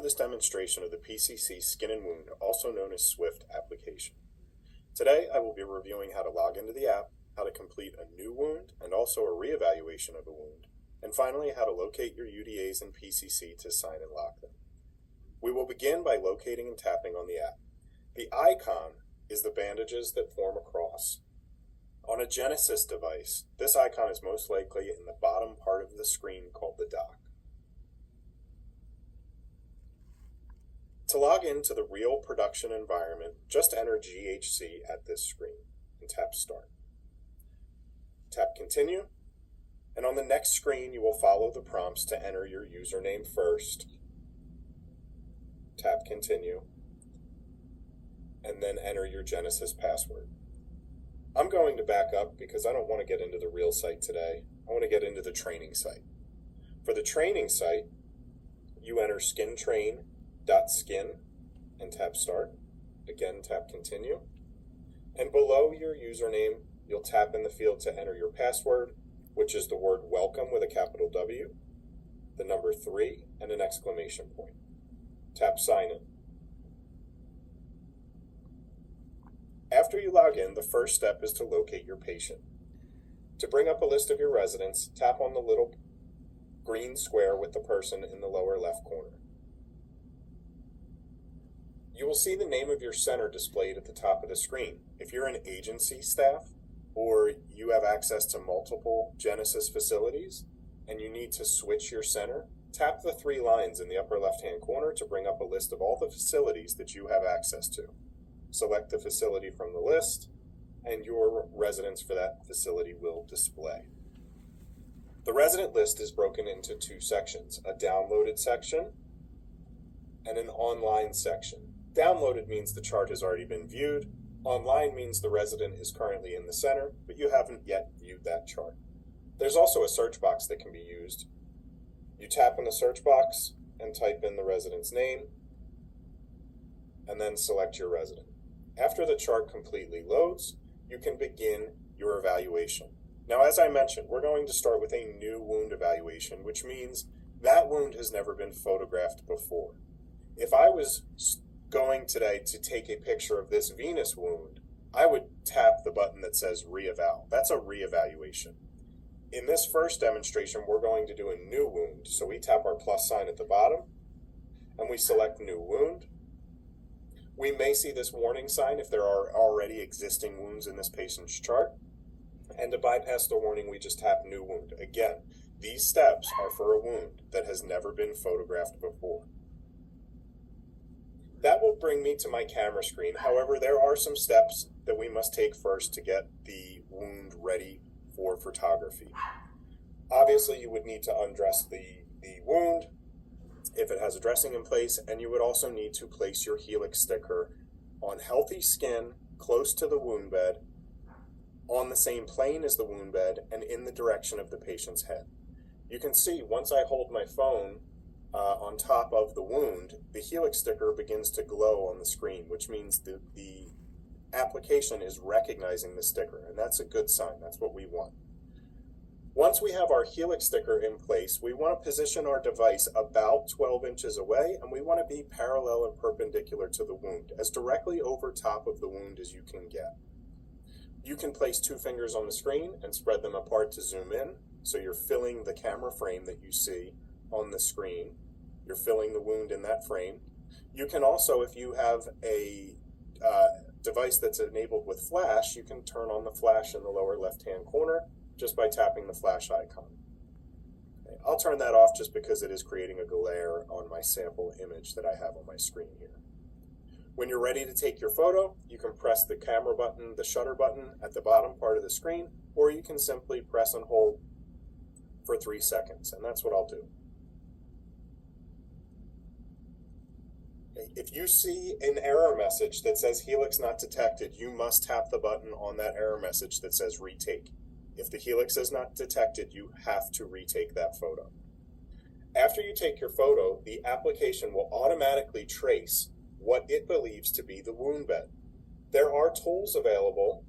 this demonstration of the PCC Skin and Wound, also known as SWIFT application. Today, I will be reviewing how to log into the app, how to complete a new wound, and also a reevaluation of a wound, and finally, how to locate your UDAs in PCC to sign and lock them. We will begin by locating and tapping on the app. The icon is the bandages that form a cross. On a Genesis device, this icon is most likely in the bottom part of the screen called the dock. To log into the real production environment, just enter GHC at this screen and tap Start. Tap Continue, and on the next screen you will follow the prompts to enter your username first. Tap Continue, and then enter your Genesis password. I'm going to back up because I don't want to get into the real site today. I want to get into the training site. For the training site, you enter skintrain.skin and tap Start. Again, tap Continue. And below your username, you'll tap in the field to enter your password, which is the word welcome with a capital W, the number 3, and an exclamation point. Tap Sign In. After you log in, the first step is to locate your patient. To bring up a list of your residents, tap on the little green square with the person in the lower left corner. You will see the name of your center displayed at the top of the screen. If you're an agency staff or you have access to multiple Genesis facilities and you need to switch your center, tap the 3 lines in the upper left-hand corner to bring up a list of all the facilities that you have access to. Select the facility from the list, and your residents for that facility will display. The resident list is broken into 2 sections, a downloaded section and an online section. Downloaded means the chart has already been viewed. Online means the resident is currently in the center, but you haven't yet viewed that chart. There's also a search box that can be used. You tap in the search box and type in the resident's name, and then select your resident. After the chart completely loads, you can begin your evaluation. Now, as I mentioned, we're going to start with a new wound evaluation, which means that wound has never been photographed before. If I was going today to take a picture of this venous wound, I would tap the button that says Reeval. That's a reevaluation. In this first demonstration, we're going to do a new wound. So we tap our plus sign at the bottom, and we select New Wound. We may see this warning sign if there are already existing wounds in this patient's chart. And to bypass the warning, we just tap New Wound. Again, these steps are for a wound that has never been photographed before. That will bring me to my camera screen. However, there are some steps that we must take first to get the wound ready for photography. Obviously, you would need to undress the wound if it has a dressing in place, and you would also need to place your Helix sticker on healthy skin close to the wound bed, on the same plane as the wound bed, and in the direction of the patient's head. You can see once I hold my phone on top of the wound, the Helix sticker begins to glow on the screen, which means the application is recognizing the sticker, and that's a good sign. That's what we want. Once we have our Helix sticker in place, we want to position our device about 12 inches away, and we want to be parallel and perpendicular to the wound, as directly over top of the wound as you can get. You can place 2 fingers on the screen and spread them apart to zoom in, so you're filling the camera frame that you see on the screen. You're filling the wound in that frame. You can also, if you have a device that's enabled with flash, you can turn on the flash in the lower left-hand corner just by tapping the flash icon. Okay, I'll turn that off just because it is creating a glare on my sample image that I have on my screen here. When you're ready to take your photo, you can press the camera button, the shutter button at the bottom part of the screen, or you can simply press and hold for 3 seconds, and that's what I'll do. If you see an error message that says Helix not detected, you must tap the button on that error message that says retake. If the Helix is not detected, you have to retake that photo. After you take your photo, the application will automatically trace what it believes to be the wound bed. There are tools available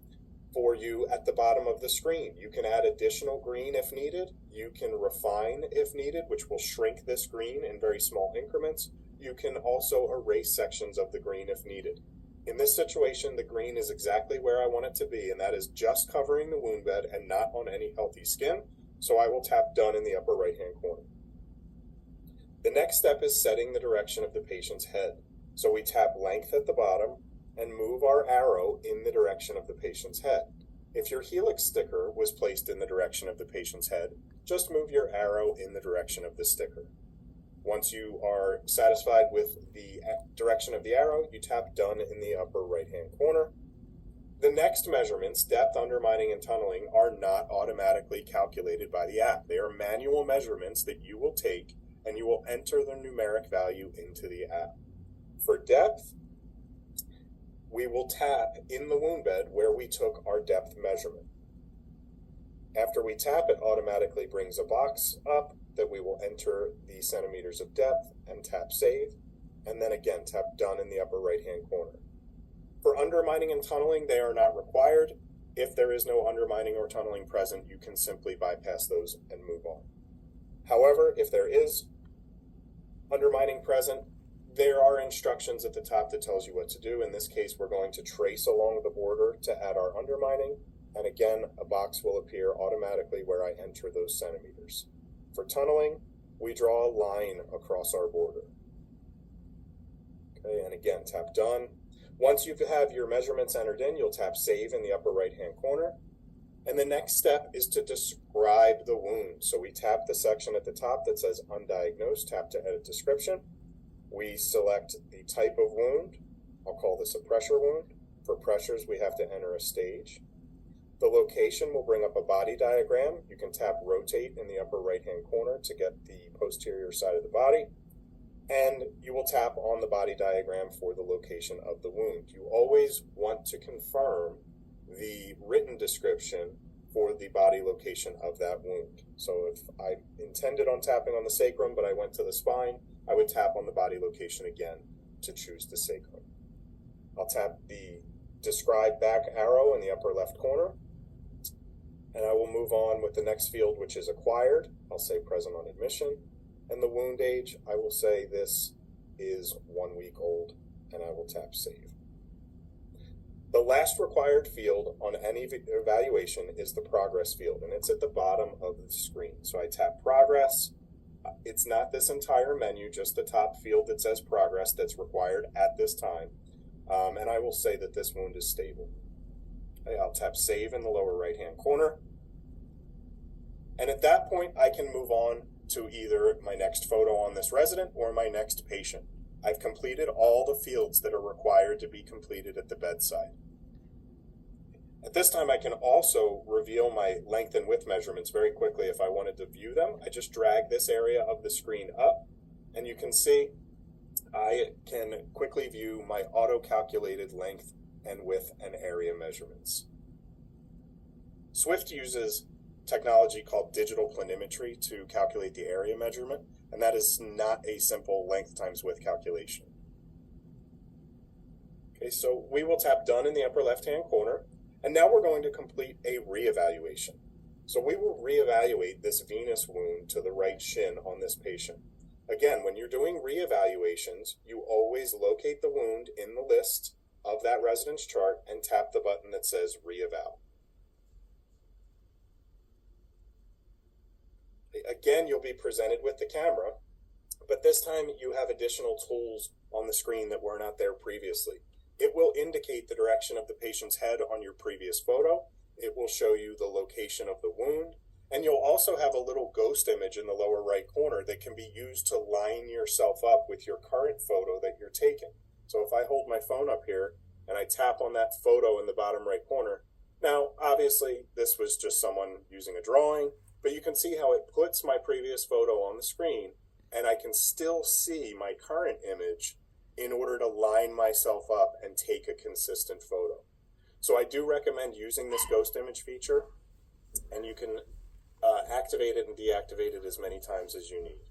for you at the bottom of the screen. You can add additional green if needed. You can refine if needed, which will shrink this green in very small increments. you can also erase sections of the green if needed. In this situation, the green is exactly where I want it to be, and that is just covering the wound bed and not on any healthy skin, so I will tap done in the upper right-hand corner. The next step is setting the direction of the patient's head. So we tap length at the bottom and move our arrow in the direction of the patient's head. If your helix sticker was placed in the direction of the patient's head, just move your arrow in the direction of the sticker. Once you are satisfied with the direction of the arrow, you tap done in the upper right-hand corner. The next measurements, depth, undermining, and tunneling, are not automatically calculated by the app. They are manual measurements that you will take and you will enter the numeric value into the app. For depth, we will tap in the wound bed where we took our depth measurement. After we tap, it automatically brings a box up that we will enter the centimeters of depth and tap save, and then again tap done in the upper right-hand corner. For undermining and tunneling, they are not required. If there is no undermining or tunneling present, you can simply bypass those and move on. However, if there is undermining present, there are instructions at the top that tells you what to do. In this case, we're going to trace along the border to add our undermining, and again, a box will appear automatically where I enter those centimeters. For tunneling, we draw a line across our border. Okay, and again, tap done. Once you have your measurements entered in, you'll tap save in the upper right-hand corner. And the next step is to describe the wound. So we tap the section at the top that says undiagnosed, tap to edit description. We select the type of wound. I'll call this a pressure wound. For pressures, we have to enter a stage. The location will bring up a body diagram. You can tap rotate in the upper right-hand corner to get the posterior side of the body. And you will tap on the body diagram for the location of the wound. You always want to confirm the written description for the body location of that wound. So if I intended on tapping on the sacrum, but I went to the spine, I would tap on the body location again to choose the sacrum. I'll tap the describe back arrow in the upper left corner, and I will move on with the next field, which is acquired. I'll say present on admission. And the wound age, I will say this is 1 week old, and I will tap save. The last required field on any evaluation is the progress field, and it's at the bottom of the screen. So I tap progress. It's not this entire menu, just the top field that says progress that's required at this time. And I will say that this wound is stable. Okay, I'll tap save in the lower right-hand corner. And at that point, I can move on to either my next photo on this resident or my next patient. I've completed all the fields that are required to be completed at the bedside. At this time, I can also reveal my length and width measurements very quickly if I wanted to view them. I just drag this area of the screen up, and you can see I can quickly view my auto-calculated length and width and area measurements. Swift uses technology called digital planimetry to calculate the area measurement, and that is not a simple length times width calculation. Okay, so we will tap done in the upper left-hand corner, and now we're going to complete a reevaluation. So we will reevaluate this venous wound to the right shin on this patient. Again, when you're doing reevaluations, you always locate the wound in the list of that resident's chart and tap the button that says reeval. Again, you'll be presented with the camera, but this time you have additional tools on the screen that were not there previously. It will indicate the direction of the patient's head on your previous photo. It will show you the location of the wound, and you'll also have a little ghost image in the lower right corner that can be used to line yourself up with your current photo that you're taking. So if I hold my phone up here and I tap on that photo in the bottom right corner, now obviously this was just someone using a drawing, but you can see how it puts my previous photo on the screen, and I can still see my current image in order to line myself up and take a consistent photo. So I do recommend using this ghost image feature, and you can activate it and deactivate it as many times as you need.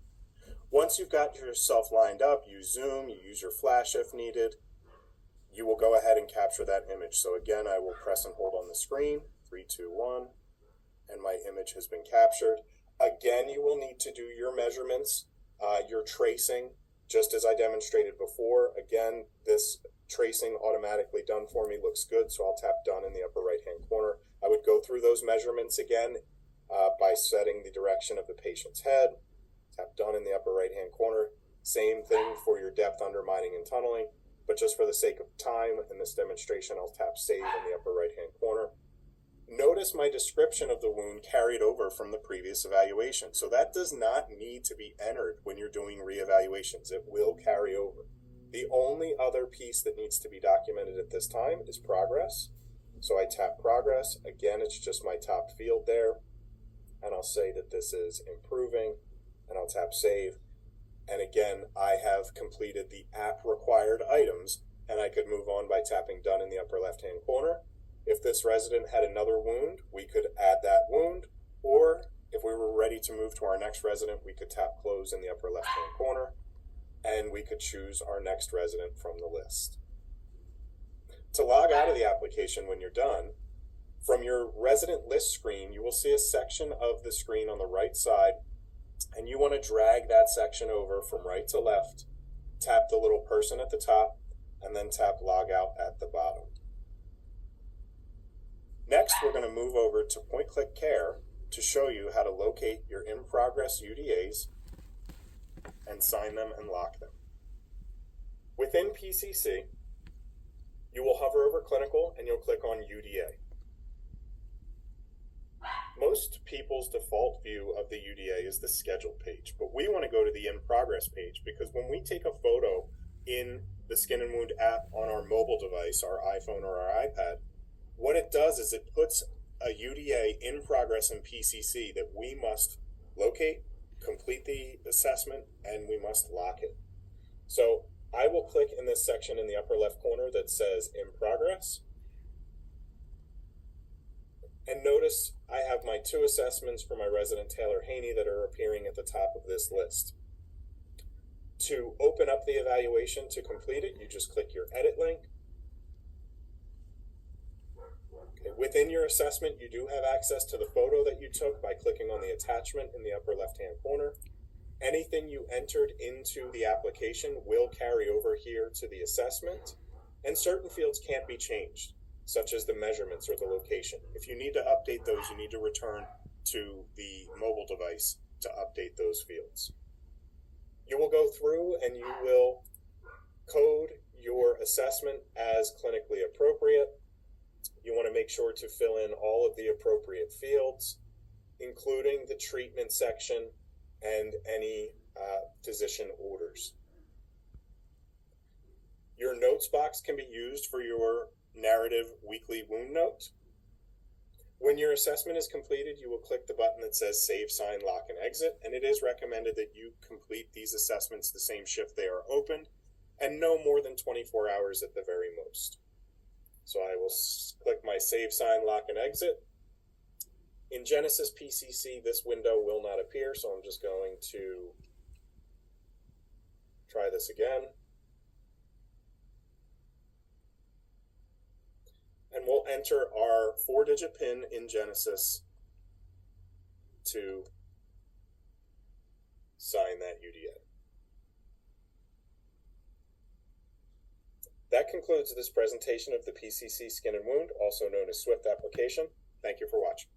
Once you've got yourself lined up, you zoom, you use your flash if needed, you will go ahead and capture that image. So again, I will press and hold on the screen, 3, 2, 1, and my image has been captured. Again, you will need to do your measurements, your tracing, Just as I demonstrated before, again, this tracing automatically done for me looks good, so I'll tap done in the upper right-hand corner. I would go through those measurements again by setting the direction of the patient's head. Tap done in the upper right-hand corner. Same thing for your depth, undermining, and tunneling, but just for the sake of time in this demonstration, I'll tap save in the upper right-hand corner. Notice my description of the wound carried over from the previous evaluation. So that does not need to be entered when you're doing reevaluations. It will carry over. The only other piece that needs to be documented at this time is progress. So I tap progress. Again, it's just my top field there. And I'll say that this is improving, and I'll tap save. And again, I have completed the app required items, and I could move on by tapping done in the upper left-hand corner. If this resident had another wound, we could add that wound, or if we were ready to move to our next resident, we could tap close in the upper left-hand corner, and we could choose our next resident from the list. To log out of the application when you're done, from your resident list screen, you will see a section of the screen on the right side, and you want to drag that section over from right to left, tap the little person at the top, and then tap log out at the bottom. Next, we're going to move over to Point Click Care to show you how to locate your in-progress UDAs and sign them and lock them. Within PCC, you will hover over Clinical and you'll click on UDA. Most people's default view of the UDA is the schedule page, but we want to go to the in-progress page because when we take a photo in the Skin and Wound app on our mobile device, our iPhone or our iPad, what it does is it puts a UDA in progress in PCC that we must locate, complete the assessment, and we must lock it. So I will click in this section in the upper left corner that says in progress. And notice I have my 2 assessments for my resident Taylor Haney that are appearing at the top of this list. To open up the evaluation to complete it, you just click your edit link. Within your assessment, you do have access to the photo that you took by clicking on the attachment in the upper left-hand corner. Anything you entered into the application will carry over here to the assessment, and certain fields can't be changed, such as the measurements or the location. If you need to update those, you need to return to the mobile device to update those fields. You will go through and you will code your assessment as clinically appropriate. You want to make sure to fill in all of the appropriate fields, including the treatment section and any physician orders. Your notes box can be used for your narrative weekly wound note. When your assessment is completed, you will click the button that says Save, Sign, Lock, and Exit, and it is recommended that you complete these assessments the same shift they are opened, and no more than 24 hours at the very most. So I will click my Save, Sign, Lock, and Exit. In Genesis PCC, this window will not appear, so I'm just going to try this again. And we'll enter our 4-digit PIN in Genesis to sign that UDA. That concludes this presentation of the PCC Skin and Wound, also known as Swift application. Thank you for watching.